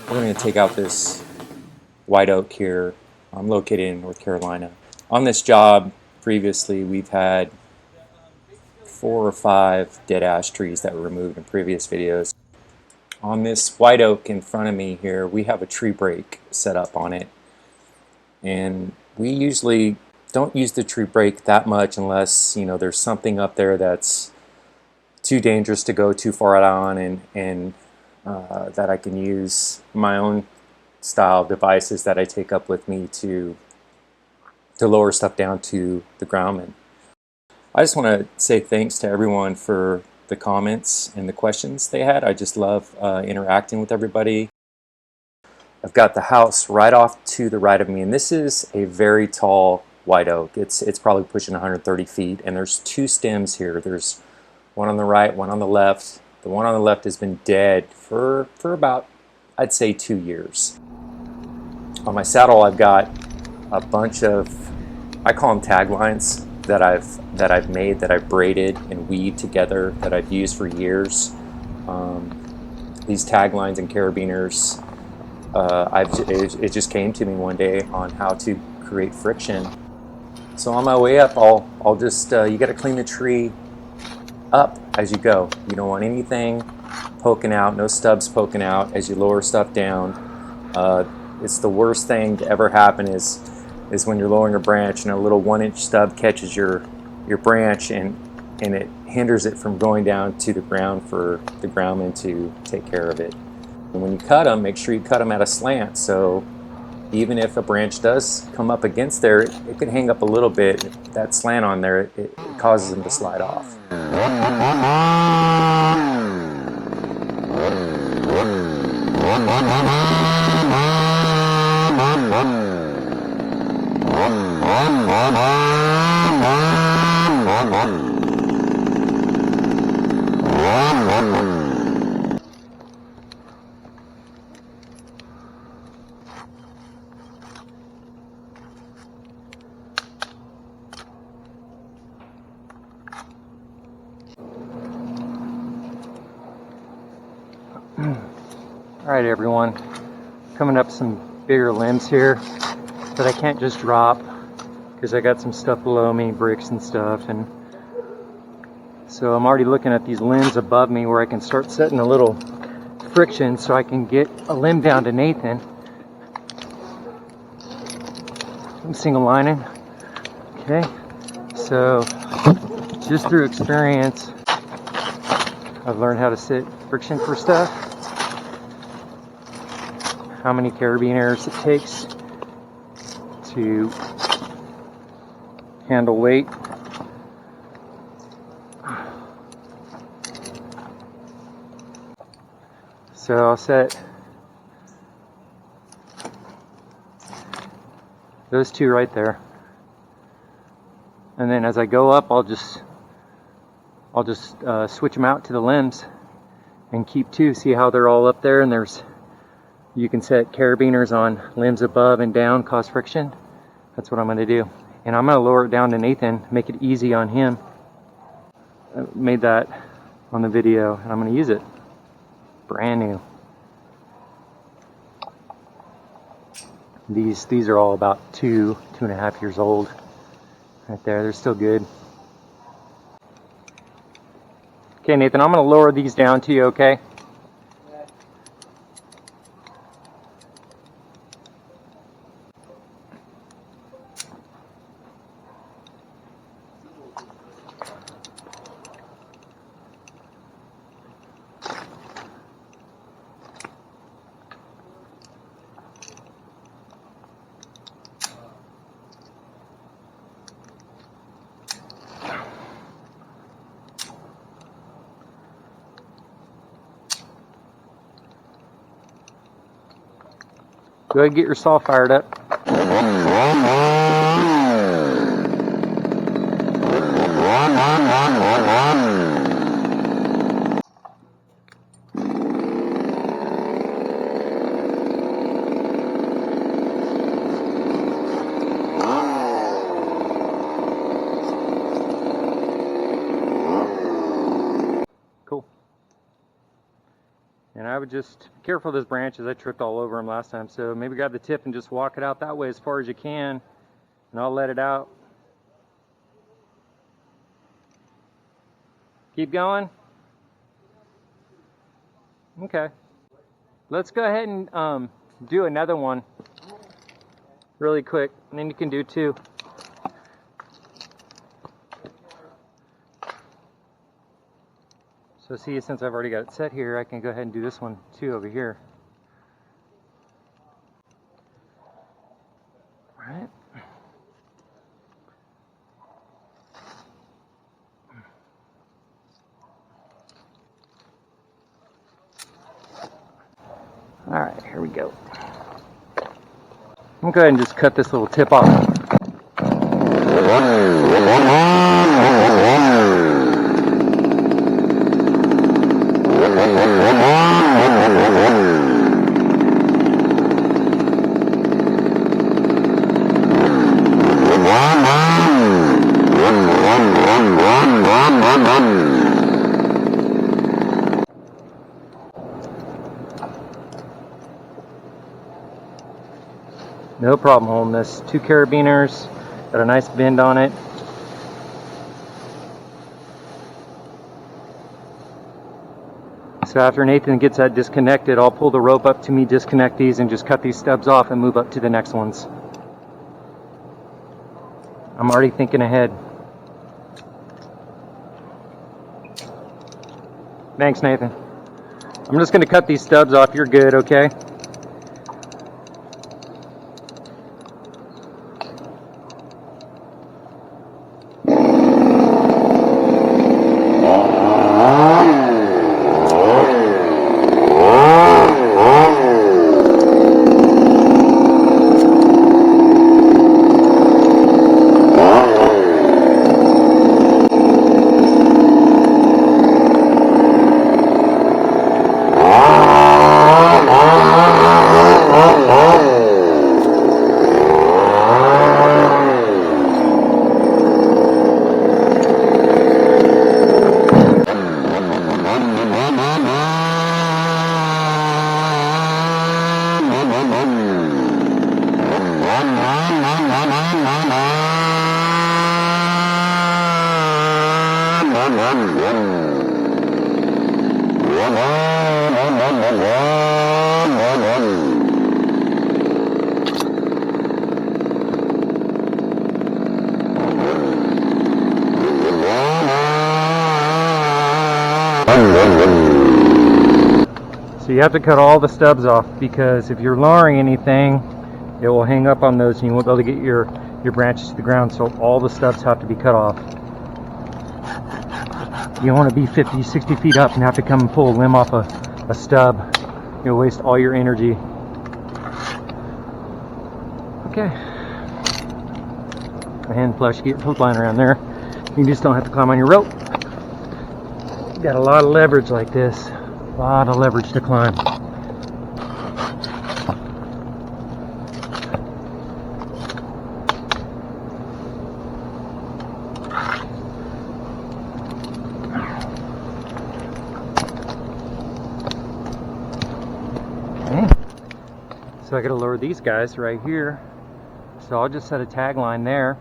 We're going to take out this white oak here. I'm located in North Carolina. On this job previously, we've had 4 or 5 dead ash trees that were removed in previous videos. On this white oak in front of me here, we have a tree brake set up on it, and we usually don't use the tree brake that much unless there's something up there that's too dangerous to go too far out on, and that I can use my own style devices that I take up with me to lower stuff down to the ground. And I just want to say thanks to everyone for the comments and the questions they had. I just love interacting with everybody. I've got the house right off to the right of me, and this is a very tall white oak. It's probably pushing 130 feet, and there's 2 stems here. There's one on the right, one on the left. The one on the left has been dead for about, I'd say, 2 years. On my saddle, I've got a bunch of, I call them taglines that I've made, that I've braided and weaved together, that I've used for years. These taglines and carabiners, it just came to me one day on how to create friction. So on my way up, I'll just you got to clean the tree up as you go. You don't want anything poking out, no stubs poking out as you lower stuff down. It's the worst thing to ever happen is when you're lowering a branch and a little 1-inch stub catches your branch and it hinders it from going down to the ground for the groundman to take care of it. And when you cut them, make sure you cut them at a slant, so even if a branch does come up against there, it could hang up a little bit. That slant on there, it causes them to slide off. Alright everyone, coming up some bigger limbs here that I can't just drop because I got some stuff below me, bricks and stuff, and so I'm already looking at these limbs above me where I can start setting a little friction so I can get a limb down to Nathan. I'm single lining. Okay, so just through experience I've learned how to set friction for stuff, how many carabiners it takes to handle weight. So I'll set those 2 right there, and then as I go up, I'll just switch them out to the limbs and keep 2. See how they're all up there, and you can set carabiners on limbs above and down, cause friction. That's what I'm going to do. And I'm going to lower it down to Nathan, make it easy on him. I made that on the video, and I'm going to use it. Brand new. These are all about 2.5 years old. Right there, they're still good. Okay, Nathan, I'm going to lower these down to you, okay? Go ahead and get your saw fired up. Cool. And I would just be careful of those branches. I tripped all over them last time, so maybe grab the tip and just walk it out that way as far as you can, and I'll let it out. Keep going. Okay. Let's go ahead and do another one really quick, and then you can do two. So see, since I've already got it set here, I can go ahead and do this one too over here. All right. All right, here we go. I'm going to go ahead and just cut this little tip off. No problem holding this. 2 carabiners, got a nice bend on it. So after Nathan gets that disconnected, I'll pull the rope up to me, disconnect these, and just cut these stubs off and move up to the next ones. I'm already thinking ahead. Thanks, Nathan. I'm just going to cut these stubs off. You're good, okay? So you have to cut all the stubs off, because if you're lowering anything, it will hang up on those and you won't be able to get your branches to the ground. So all the stubs have to be cut off. You don't want to be 50, 60 feet up and have to come and pull a limb off a stub. You'll waste all your energy. Okay. Go ahead and flush, get your hook line around there. You just don't have to climb on your rope. You got a lot of leverage like this. A lot of leverage to climb. Okay. So I gotta lower these guys right here. So I'll just set a tag line there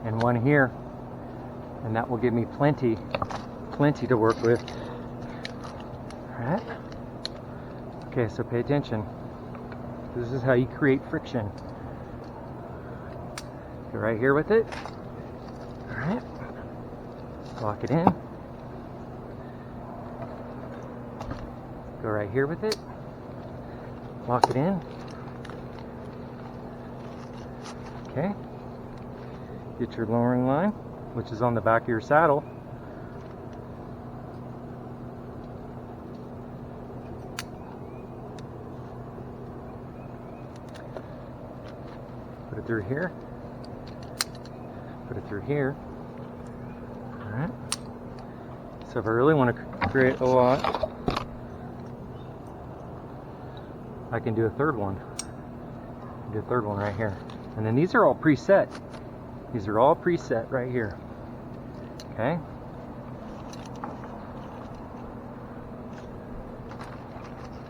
and one here, and that will give me plenty to work with. Alright. Okay, so pay attention. This is how you create friction. Go right here with it. Alright. Lock it in. Go right here with it. Lock it in. Okay. Get your lowering line, which is on the back of your saddle. Put it through here. Put it through here. Alright. So if I really want to create a lot, I can do a third one. Do a third one right here. And then these are all preset. These are all preset right here. Okay?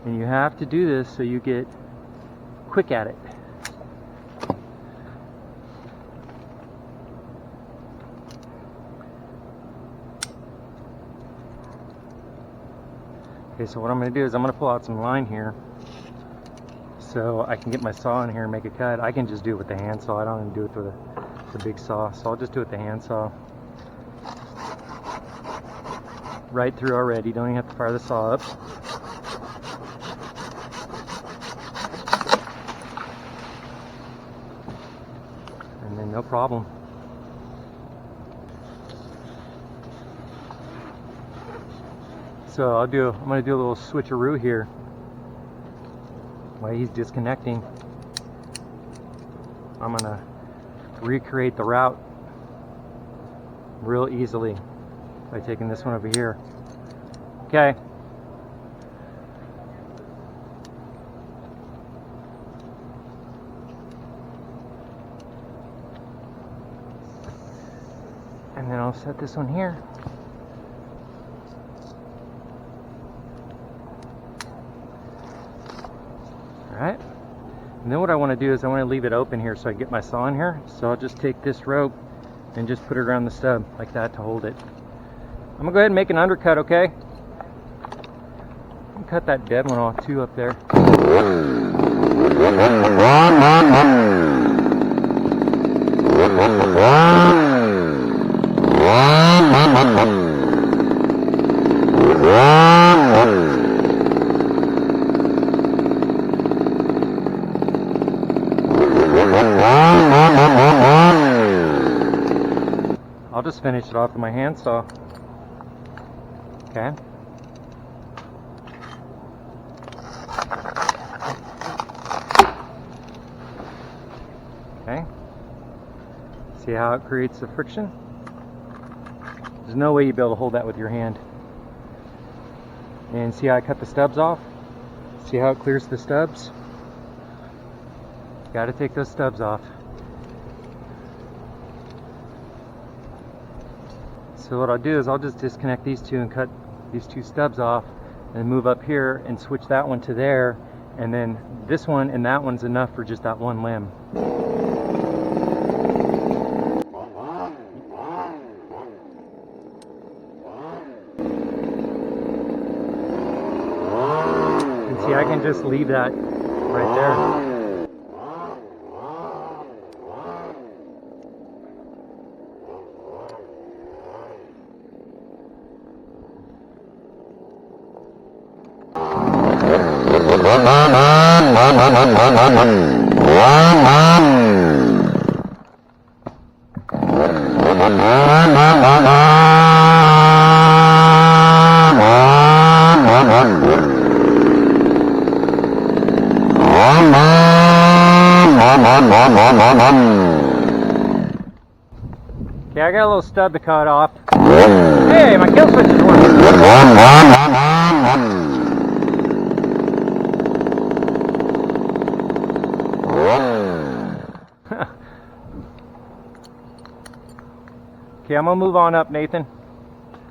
And you have to do this so you get quick at it. Okay, so what I'm going to do is I'm going to pull out some line here so I can get my saw in here and make a cut. I can just do it with the hand saw. I don't even do it with the big saw, so I'll just do it with the hand saw. Right through already, don't even have to fire the saw up. And then no problem. So I'm going to do a little switcheroo here while he's disconnecting. I'm going to recreate the route real easily by taking this one over here. Okay. And then I'll set this one here. Alright. And then what I want to do is I want to leave it open here so I get my saw in here. So I'll just take this rope and just put it around the stub like that to hold it. I'm going to go ahead and make an undercut, okay? I'll cut that dead one off too up there. I'll just finish it off with my hand saw. Okay. Okay. See how it creates the friction? There's no way you'd be able to hold that with your hand. And see how I cut the stubs off? See how it clears the stubs? Got to take those stubs off. So what I'll do is I'll just disconnect these two and cut these two stubs off and move up here and switch that one to there, and then this one and that one's enough for just that one limb. And see, I can just leave that right there. Okay, I got a little stub to cut off. Hey, my kill switch is working. Okay, I'm gonna move on up, Nathan.